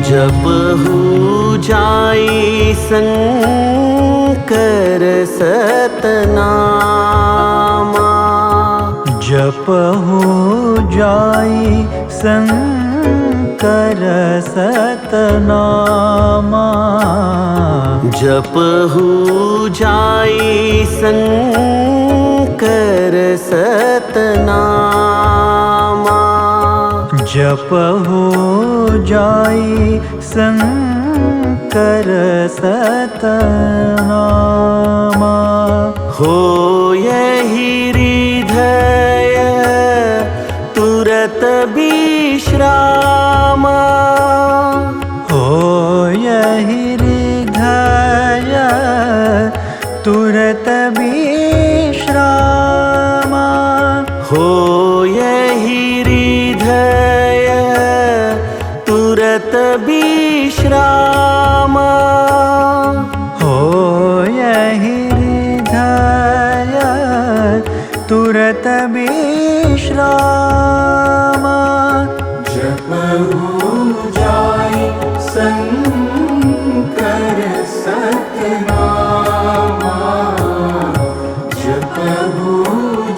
जपहु जाई शंकर सतनामा, जपहु जाई शंकर सतनामा, जपहु जाई शंकर सतनामा, जपहु जाई शंकर सतनामा। हो यही हृदय तुरत विश्रामा, हो यही हृदय तुरत विश्रामा, हो यही हृदय तुरत विश्रामा, हो यही हृदय तुरत विश्रामा। जपहु जाई शंकर सतनामा, जपहु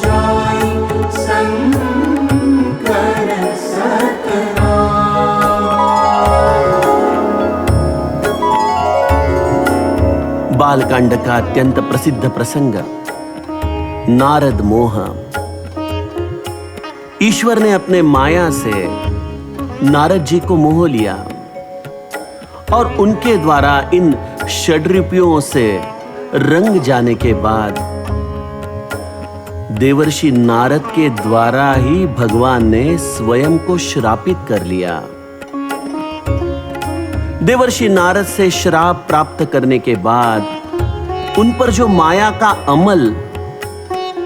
जाई शंकर सतनामा। बालकांड का अत्यंत प्रसिद्ध प्रसंग नारद मोह। ईश्वर ने अपने माया से नारद जी को मोह लिया और उनके द्वारा इन षड्रिपुओं से रंग जाने के बाद देवर्षि नारद के द्वारा ही भगवान ने स्वयं को श्रापित कर लिया। देवर्षि नारद से श्राप प्राप्त करने के बाद उन पर जो माया का अमल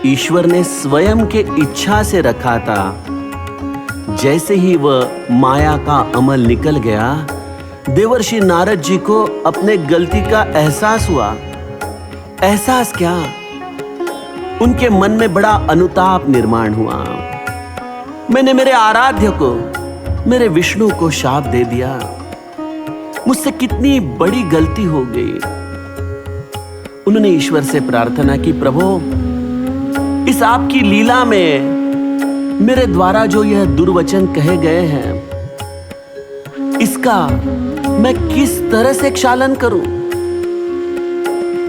ईश्वर ने स्वयं के इच्छा से रखा था, जैसे ही वह माया का अमल निकल गया, देवर्षि नारद जी को अपने गलती का एहसास हुआ। एहसास क्या, उनके मन में बड़ा अनुताप निर्माण हुआ। मैंने मेरे आराध्य को, मेरे विष्णु को शाप दे दिया, मुझसे कितनी बड़ी गलती हो गई। उन्होंने ईश्वर से प्रार्थना की, प्रभु इस आपकी लीला में मेरे द्वारा जो यह दुर्वचन कहे गए हैं, इसका मैं किस तरह से क्षालन करूं?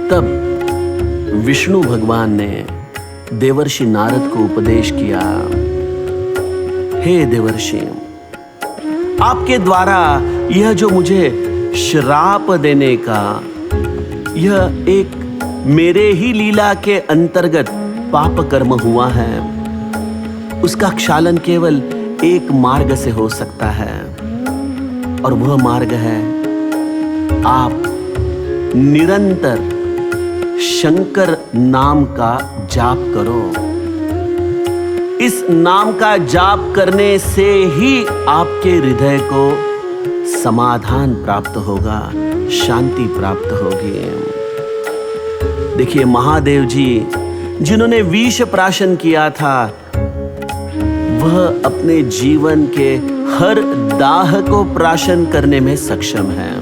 तब विष्णु भगवान ने देवर्षि नारद को उपदेश किया, हे देवर्षि, आपके द्वारा यह जो मुझे श्राप देने का, यह एक मेरे ही लीला के अंतर्गत पाप कर्म हुआ है, उसका क्षालन केवल एक मार्ग से हो सकता है, और वह मार्ग है आप निरंतर शंकर नाम का जाप करो। इस नाम का जाप करने से ही आपके हृदय को समाधान प्राप्त होगा, शांति प्राप्त होगी। देखिए, महादेव जी जिन्होंने विष प्राशन किया था, वह अपने जीवन के हर दाह को प्राशन करने में सक्षम है।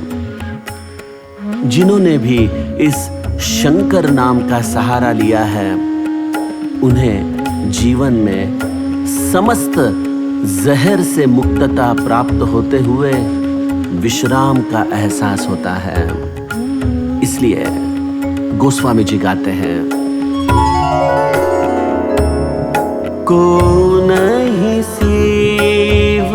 जिन्होंने भी इस शंकर नाम का सहारा लिया है, उन्हें जीवन में समस्त जहर से मुक्तता प्राप्त होते हुए विश्राम का एहसास होता है। इसलिए गोस्वामी जी गाते हैं, को नहीं शिव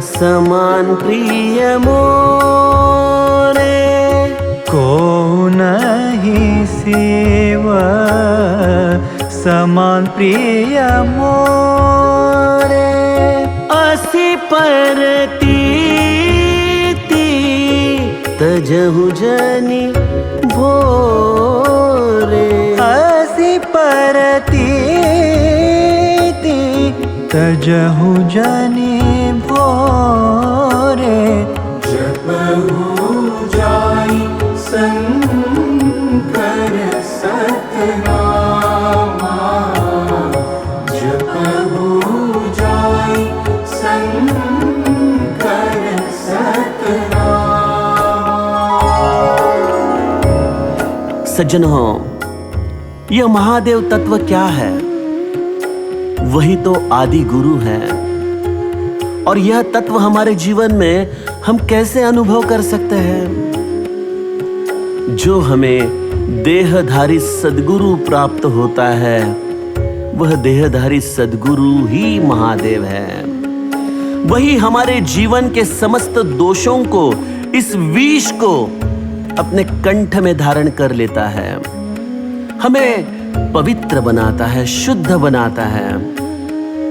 समान प्रिय मोरे, को नहीं शिव समान प्रिय मोरे, असी परती तजहु जनि भोरे, असी परती तजहु जनि भोरे, जपहु जाई शंकर सतनामा, जपहु जाई शंकर सतनामा। सज्जनों, यह महादेव तत्व क्या है? वही तो आदि गुरु है। और यह तत्व हमारे जीवन में हम कैसे अनुभव कर सकते हैं? जो हमें देहधारी सद्गुरु प्राप्त होता है, वह देहधारी सद्गुरु ही महादेव है। वही हमारे जीवन के समस्त दोषों को, इस विष को अपने कंठ में धारण कर लेता है, हमें पवित्र बनाता है, शुद्ध बनाता है,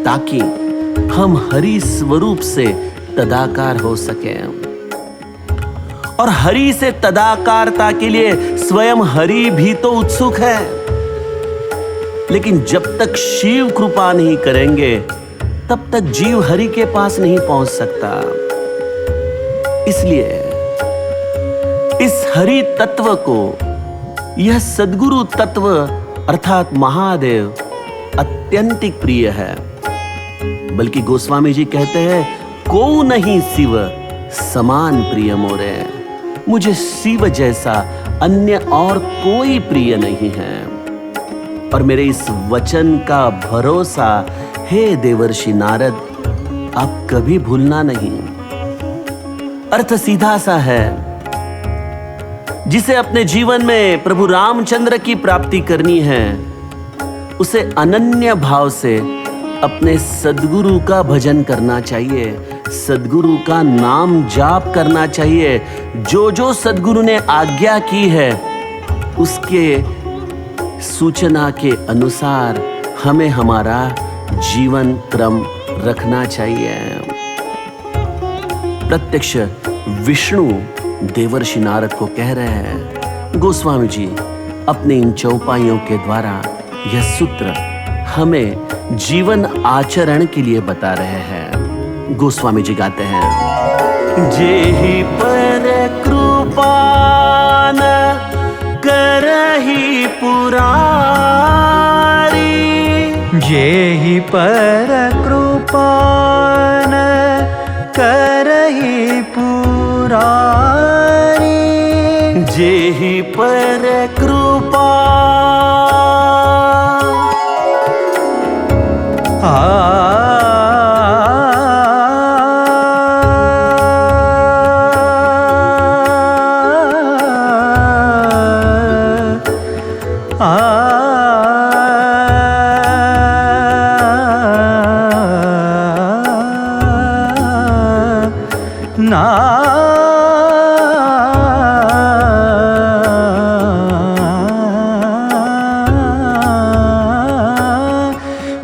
ताकि हम हरि स्वरूप से तदाकार हो सकें। और हरि से तदाकारता के लिए स्वयं हरि भी तो उत्सुक है। लेकिन जब तक शिव कृपा नहीं करेंगे, तब तक जीव हरि के पास नहीं पहुंच सकता। इसलिए इस हरि तत्व को, यह सद्गुरु तत्व अर्थात महादेव अत्यंतिक प्रिय है। बल्कि गोस्वामी जी कहते हैं, को नहीं शिव समान प्रिय मोरे, मुझे शिव जैसा अन्य और कोई प्रिय नहीं है। और मेरे इस वचन का भरोसा हे देवर्षि नारद, आप कभी भूलना नहीं। अर्थ सीधा सा है, जिसे अपने जीवन में प्रभु रामचंद्र की प्राप्ति करनी है, उसे अनन्य भाव से अपने सद्गुरु का भजन करना चाहिए, सद्गुरु का नाम जाप करना चाहिए। जो जो सद्गुरु ने आज्ञा की है, उसके सूचना के अनुसार हमें हमारा जीवन क्रम रखना चाहिए। प्रत्यक्ष विष्णु देवर्षि नारद को कह रहे हैं, गोस्वामी जी अपने इन चौपाइयों के द्वारा यह सूत्र हमें जीवन आचरण के लिए बता रहे हैं। गोस्वामी जी गाते हैं, जेहि पर कृपा न करहि पुरारी, जेहि पर कृपा न करहि पुरारी, जेहि पर कृपा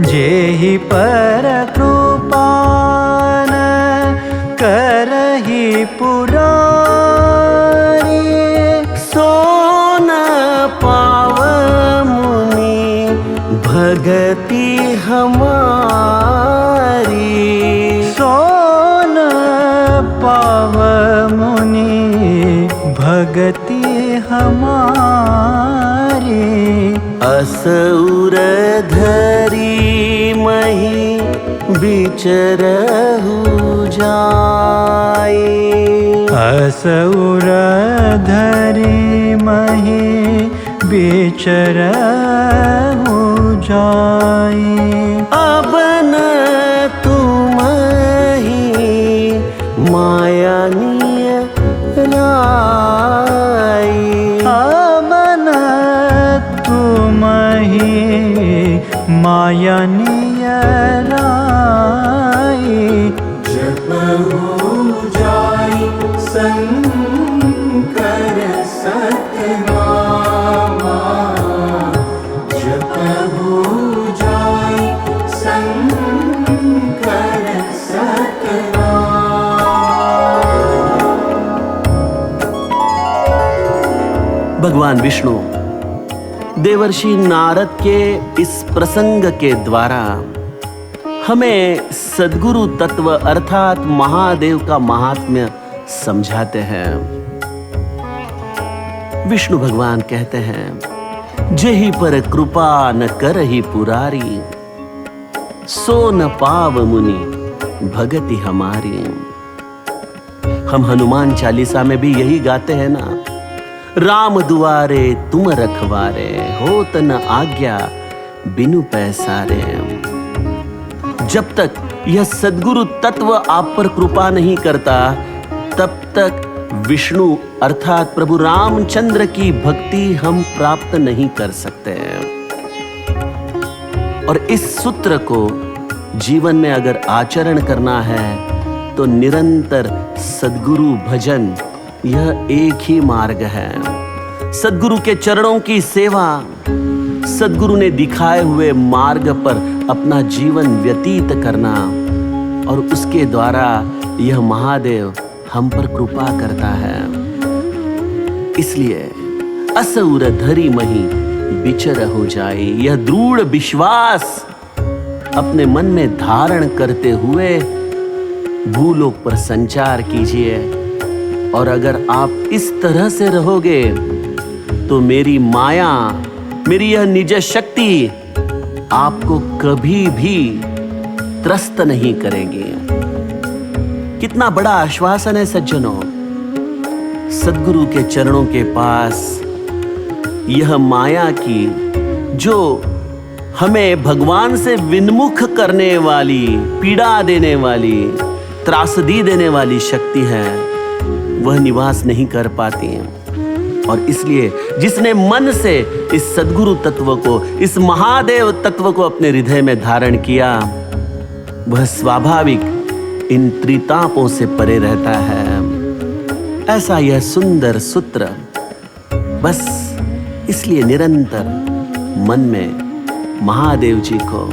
जेहि पर कृपा न करहि पुरारी, सो न पाव मुनि भगति हमारी, सो न पाव मुनि भगति हमारी, असुर धरी मही बिचरहु जाई, असुर धरी मही बिचरहु जाई। अब न तुम ही माया लाई। अब न तुम ही माया लाई। जप हो जाई शंकर सतनामा। जप हो जाई शंकर सतनामा। भगवान विष्णु देवर्षि नारद के इस प्रसंग के द्वारा हमें सद्गुरु तत्व अर्थात महादेव का महात्म्य समझाते हैं। विष्णु भगवान कहते हैं, जेहि पर कृपा न करहि पुरारी, सो न पाव मुनि भगति हमारी। हम हनुमान चालीसा में भी यही गाते हैं ना, राम दुआरे तुम रखवारे, होत न आज्ञा बिनु पैसारे। जब तक यह सद्गुरु तत्व आप पर कृपा नहीं करता, तब तक विष्णु अर्थात प्रभु रामचंद्र की भक्ति हम प्राप्त नहीं कर सकते। और इस सूत्र को जीवन में अगर आचरण करना है तो निरंतर सद्गुरु भजन, यह एक ही मार्ग है। सद्गुरु के चरणों की सेवा, सद्गुरु ने दिखाए हुए मार्ग पर अपना जीवन व्यतीत करना, और उसके द्वारा यह महादेव हम पर कृपा करता है। इसलिए असुर धरी मही विचर हो जाए, यह दृढ़ विश्वास अपने मन में धारण करते हुए भूलोक पर संचार कीजिए। और अगर आप इस तरह से रहोगे तो मेरी माया, मेरी यह निज शक्ति आपको कभी भी त्रस्त नहीं करेगी। कितना बड़ा आश्वासन है सज्जनों। सद्गुरु के चरणों के पास यह माया की, जो हमें भगवान से विन्मुख करने वाली, पीड़ा देने वाली, त्रासदी देने वाली शक्ति है, वह निवास नहीं कर पाती है। और इसलिए जिसने मन से इस सद्गुरु तत्व को, इस महादेव तत्व को अपने हृदय में धारण किया, वह स्वाभाविक इन त्रितापों से परे रहता है। ऐसा यह सुंदर सूत्र। बस इसलिए निरंतर मन में महादेव जी को,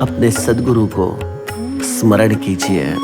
अपने सद्गुरु को स्मरण कीजिए।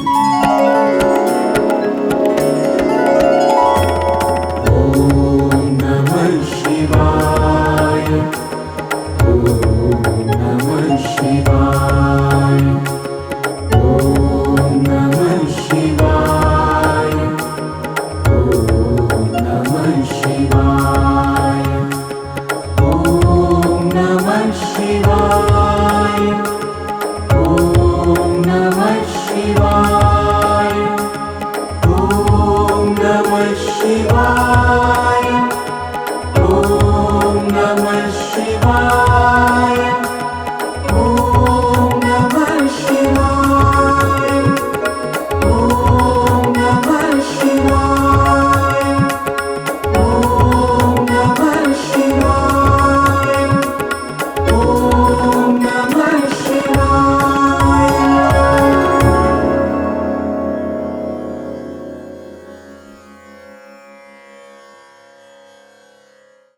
Shivaya.